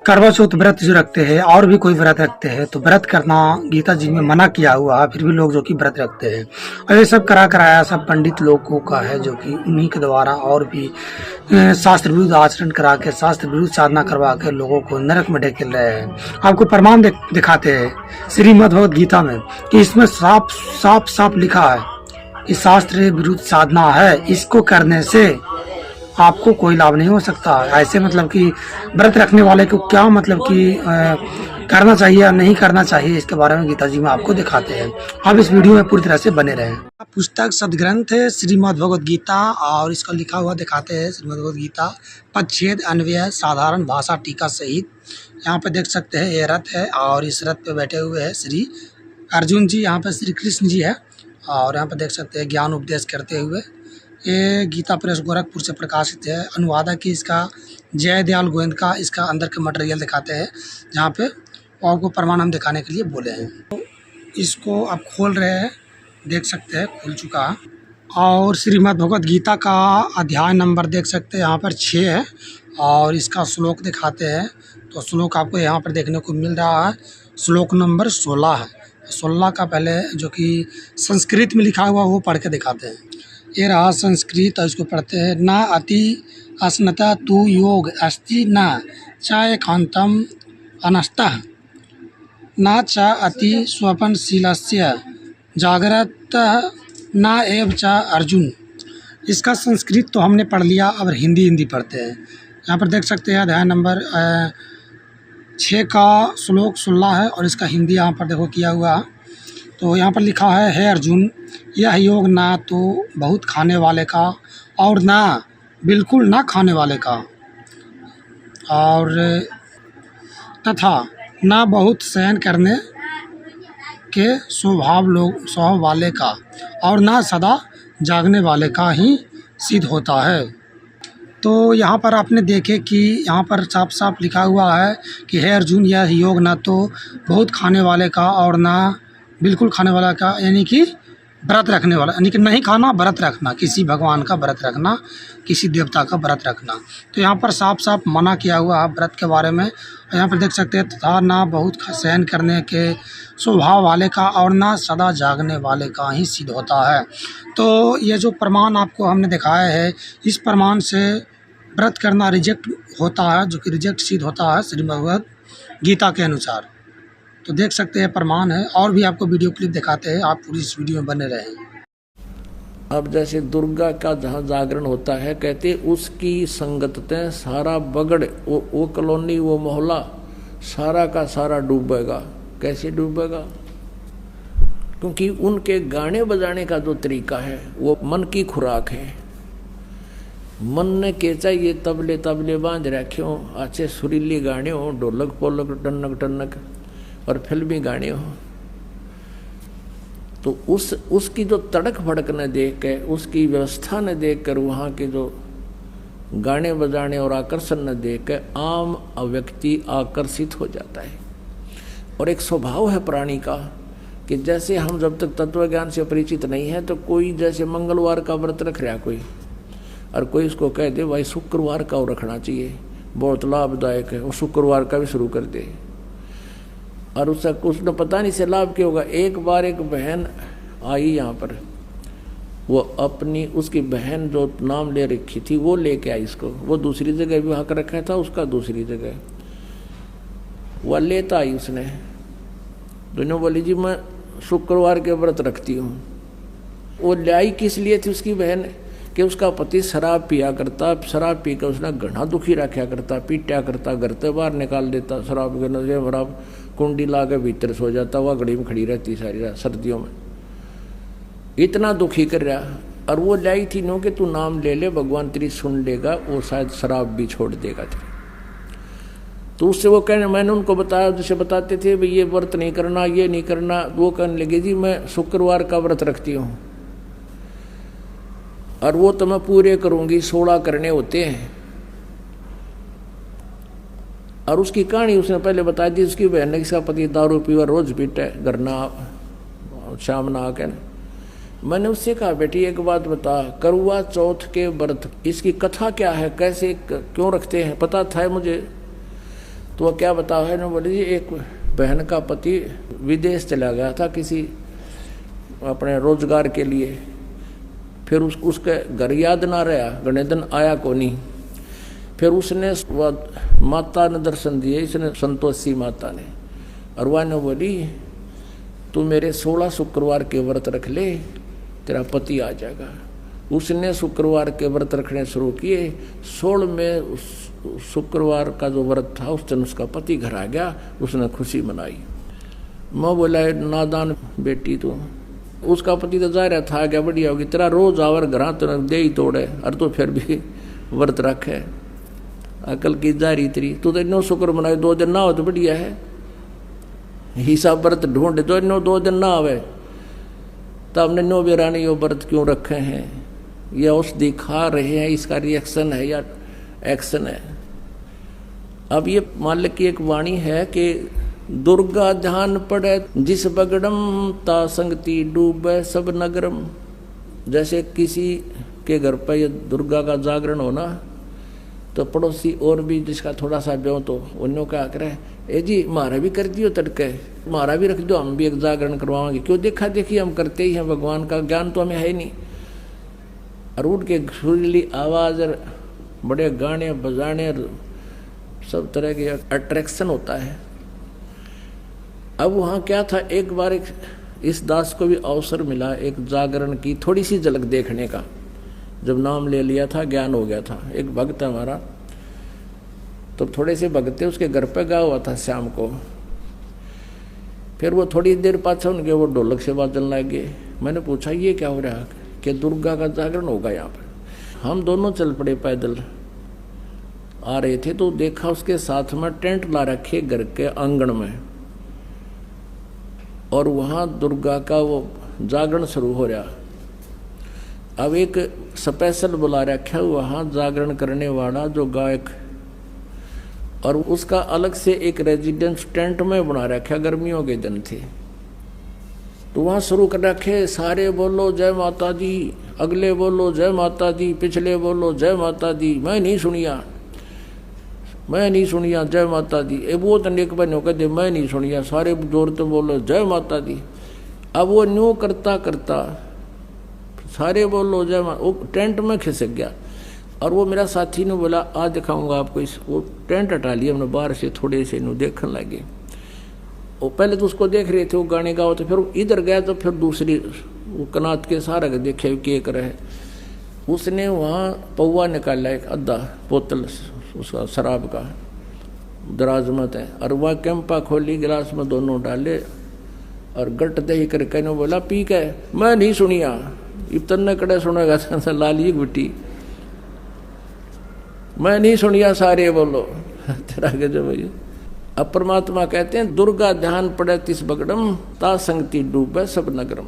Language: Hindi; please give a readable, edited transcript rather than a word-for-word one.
करवा चौथ व्रत जो रखते हैं और भी कोई व्रत रखते हैं तो व्रत करना गीता जी में मना किया हुआ है, फिर भी लोग जो कि व्रत रखते हैं। और ये सब करा कराया सब पंडित लोगों का है, जो कि उन्हीं के द्वारा और भी शास्त्र विरुद्ध आचरण करा के, शास्त्र विरुद्ध साधना करवा के लोगों को नरक में ढकेल रहे हैं। आपको प्रमाण दिखाते हैं श्रीमद् भगवद गीता में कि इसमें साफ साफ साफ लिखा है कि शास्त्र विरुद्ध साधना है, इसको करने से आपको कोई लाभ नहीं हो सकता। ऐसे मतलब कि व्रत रखने वाले को क्या मतलब कि करना चाहिए या नहीं करना चाहिए, इसके बारे में गीता जी में आपको दिखाते हैं। आप इस वीडियो में पूरी तरह से बने रहें। पुस्तक सदग्रंथ है श्रीमद् भगवद गीता और इसका लिखा हुआ दिखाते हैं श्रीमद् भगवद गीता पदच्छेद अन्वय साधारण भाषा टीका सहित। यहाँ पे देख सकते हैं ये रथ है और इस रथ पे बैठे हुए हैं श्री अर्जुन जी, यहाँ पे श्री कृष्ण जी है और यहाँ पे देख सकते हैं ज्ञान उपदेश करते हुए। ये गीता प्रेस गोरखपुर से प्रकाशित है। अनुवादक की इसका जय दयाल गोविंद का इसका अंदर के मटेरियल दिखाते हैं, जहाँ पे आपको प्रमाण हम दिखाने के लिए बोले हैं। तो इसको आप खोल रहे हैं, देख सकते हैं खुल चुका है। और श्रीमद् भगवद गीता का अध्याय नंबर देख सकते हैं यहाँ पर 6 है और इसका श्लोक दिखाते हैं। तो श्लोक आपको यहाँ पर देखने को मिल रहा है, श्लोक नंबर 16 है। 16 का पहले जो कि संस्कृत में लिखा हुआ वो पढ़ के दिखाते हैं। ये रहा संस्कृत और इसको पढ़ते हैं। न अति अस्नता तु योग अस्ति न च एकांतम अनस्तः न च अति स्वपनशीलस्य जागृत न एव च अर्जुन। इसका संस्कृत तो हमने पढ़ लिया, अब हिंदी पढ़ते हैं। यहाँ पर देख सकते हैं अध्याय नंबर 6 का श्लोक 16 है और इसका हिंदी यहाँ पर देखो किया हुआ। तो यहाँ पर लिखा है, हे अर्जुन, यह योग ना तो बहुत खाने वाले का और ना बिल्कुल ना खाने वाले का, और तथा ना बहुत शयन करने के स्वभाव वाले का और ना सदा जागने वाले का ही सिद्ध होता है। तो यहाँ पर आपने देखे कि यहाँ पर साफ साफ लिखा हुआ है कि हे अर्जुन, यह योग ना तो बहुत खाने वाले का और ना बिल्कुल खाने वाला का, यानी कि व्रत रखने वाला, यानी कि नहीं खाना, व्रत रखना, किसी भगवान का व्रत रखना, किसी देवता का व्रत रखना। तो यहाँ पर साफ साफ मना किया हुआ है व्रत के बारे में। यहाँ पर देख सकते हैं तथा ना बहुत सहन करने के स्वभाव वाले का और ना सदा जागने वाले का ही सिद्ध होता है। तो ये जो प्रमाण आपको हमने दिखाया है, इस प्रमाण से व्रत करना रिजेक्ट होता है, जो कि रिजेक्ट सिद्ध होता है श्रीमद् भगवद गीता के अनुसार। तो देख सकते हैं प्रमाण है, और भी आपको वीडियो क्लिप दिखाते हैं, आप पूरी इस वीडियो में बने रहें। अब जैसे दुर्गा का जहाँ जागरण होता है, कहते उसकी संगतते सारा बगड़, वो कॉलोनी, वो मोहल्ला सारा का सारा डूबेगा। कैसे डूबेगा? क्योंकि उनके गाने बजाने का जो तरीका है वो मन की खुराक है। मन ने के चाहिए तबले तबले बांध रखे हो, अच्छे सुरीली गाने हो, ढोलक पोलक टनक टनक और फिल्मी गाने हो। तो उसकी जो तड़क भड़क न देख के, उसकी व्यवस्था न देख कर, वहाँ के जो गाने बजाने और आकर्षण न देख के आम व्यक्ति आकर्षित हो जाता है। और एक स्वभाव है प्राणी का कि जैसे हम जब तक तत्व ज्ञान से परिचित नहीं है, तो कोई जैसे मंगलवार का व्रत रख रहा कोई, और कोई इसको कह दे भाई शुक्रवार का रखना चाहिए, बहुत लाभदायक है, और शुक्रवार का भी शुरू कर दे, और उसने पता नहीं से लाभ क्या होगा। एक बार एक बहन आई यहाँ पर, वो अपनी उसकी बहन जो नाम ले रखी थी वो लेके आई इसको। वो दूसरी जगह विवाह कर रखा था उसका, दूसरी जगह वह लेता आई उसने। दोनों बोली जी मैं शुक्रवार के व्रत रखती हूँ। वो लाई किस लिए थी उसकी बहन कि उसका पति शराब पिया करता, शराब पीकर उसने घना दुखी रखा करता, पीटा करता, घर से बाहर निकाल देता, शराब के नशे शराब कुंडी ला के भीतर सो जाता, वह घड़ी में खड़ी रहती सारी रात सर्दियों में, इतना दुखी कर रहा। और वो लाई थी नो कि तू नाम ले ले, भगवान तेरी सुन लेगा, वो शायद शराब भी छोड़ देगा तेरी। तो उससे वो कहने, मैंने उनको बताया, जैसे बताते थे भाई ये व्रत नहीं करना, ये नहीं करना, वो कहने लगे जी मैं शुक्रवार का व्रत रखती हूँ और वो तो मैं पूरे करूँगी, 16 करने होते हैं। और उसकी कहानी उसने पहले बता दी। उसकी बहन ने, इसका पति दारू पीवा रोज पीटा है, घर ना शाम ना आके। मैंने उससे कहा बेटी एक बात बता, करवा चौथ के व्रत इसकी कथा क्या है, कैसे क्यों रखते हैं? पता था मुझे तो वो क्या बताओ है ना, बोले जी एक बहन का पति विदेश चला गया था किसी अपने रोजगार के लिए, फिर उसके घर याद ना रहा, घने दिन आया को नहीं। फिर उसने माता ने दर्शन दिए, इसने संतोषी माता ने, और वह ने बोली तू मेरे 16 शुक्रवार के व्रत रख ले, तेरा पति आ जाएगा। उसने शुक्रवार के व्रत रखने शुरू किए। 16 में शुक्रवार का जो व्रत था उस दिन उसका पति घर आ गया, उसने खुशी मनाई। मैं बोला नादान बेटी तू, उसका पति तो जा रहा था, क्या बढ़िया होगी, तेरा रोज आवर घर तो दे ही तोड़े, और तो फिर भी व्रत रखे, अकल की जा रही तेरी, तू तो इनो शुक्र मनाए, 2 दिन ना हो तो बढ़िया है, हिसाब व्रत ढूंढे तो इनो 2 दिन ना आवे, तो हमने नो बेरानी यो व्रत क्यों रखे हैं, या औषधि खा रहे हैं, इसका रिएक्शन है या एक्शन है। अब ये मालिक की एक वाणी है कि दुर्गा ध्यान पड़े जिस बगड़म ता संगति डूबे सब नगरम। जैसे किसी के घर पर ये दुर्गा का जागरण होना, तो पड़ोसी और भी जिसका थोड़ा सा ब्यों तो उन्होंने क्या करे, ए जी हमारा भी कर दियो तड़के, हमारा भी रख दो, हम भी एक जागरण करवाएंगे, क्यों देखा देखी हम करते ही हैं, भगवान का ज्ञान तो हमें है नहीं। और उठ के सुरीली आवाज और बड़े गाने बजाने सब तरह के अट्रैक्शन होता है। अब वहाँ क्या था, एक बार इस दास को भी अवसर मिला एक जागरण की थोड़ी सी झलक देखने का। जब नाम ले लिया था, ज्ञान हो गया था, एक भक्त हमारा, तो थोड़े से भगते उसके घर पे गया हुआ था शाम को। फिर वो थोड़ी देर पाछा उनके वो ढोलक से बाजन लग गए। मैंने पूछा ये क्या हो रहा है, कि दुर्गा का जागरण होगा यहाँ पर। हम दोनों चल पड़े, पैदल आ रहे थे, तो देखा उसके साथ में टेंट ला रखे घर के आंगन में, और वहाँ दुर्गा का वो जागरण शुरू हो रहा। अब एक स्पेशल बुला रखा वहाँ जागरण करने वाला जो गायक, और उसका अलग से एक रेजिडेंस टेंट में बना रखा, गर्मियों के दिन थे, तो वहाँ शुरू कर रखे, सारे बोलो जय माता दी, अगले बोलो जय माता दी, पिछले बोलो जय माता दी, मैं नहीं सुनिया जय माता दी। ए वो तनिक बनो कहते मैं नहीं सुनिया, सारे जोर तो बोलो जय माता दी। अब वो न्यू करता करता सारे बोलो जय माता, वो टेंट में खिसक गया। और वो मेरा साथी ने बोला आज दिखाऊंगा आपको, इस वो टेंट हटा लिया हमने, बाहर से थोड़े से नु देखने लगे। वो पहले तो उसको देख रहे थे, वो गाने गाओ, तो फिर इधर गया, तो फिर दूसरी वो कनात के सहारा देखे के कर रहे। उसने वहाँ पौवा निकाला, एक आधा बोतल उसका शराब का दराज मत है, और वह कैंपा खोली, गिलास में दोनों डाले, और गट दही करके ने बोला पी के, मैं नहीं सुनिया, इतने कड़े सुनेगा लाली गुटी, मैं नहीं सुनिया, सारे बोलो तेरा के जो भैया। अब परमात्मा कहते हैं दुर्गा ध्यान पड़े तिस बगड़म ता संगति डूबे सब नगरम।